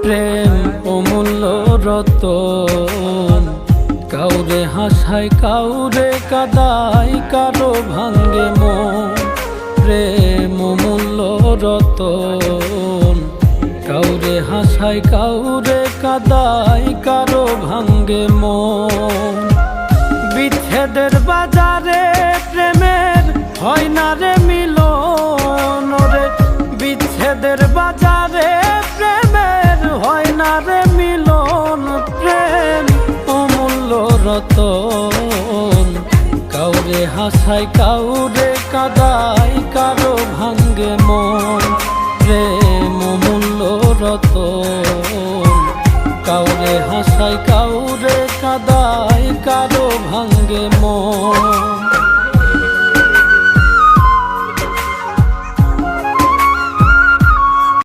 প্রেম অমূল্য রতন, কাউরে হাসায় কাউরে কাদায়, কারো ভাঙ্গে মন। প্রেম অমূল্য রতন, কাউরে হাসায় কাউরে কাদায়, কারো ভাঙ্গে মন। বিচ্ছেদের বাজারে প্রেমের হয় না রে মিলন রে, বিচ্ছেদের বাজারে প্রেমের হয় না রে মিলন। প্রেম অমূল্য রতন, কাউরে হাসায় কাউরে কাদায়, কারো ভাঙ্গে মন। প্রেম অমূল্য রতন, কাউরে হাসায় কাউরে কাদায়, কারো ভাঙ্গে মন।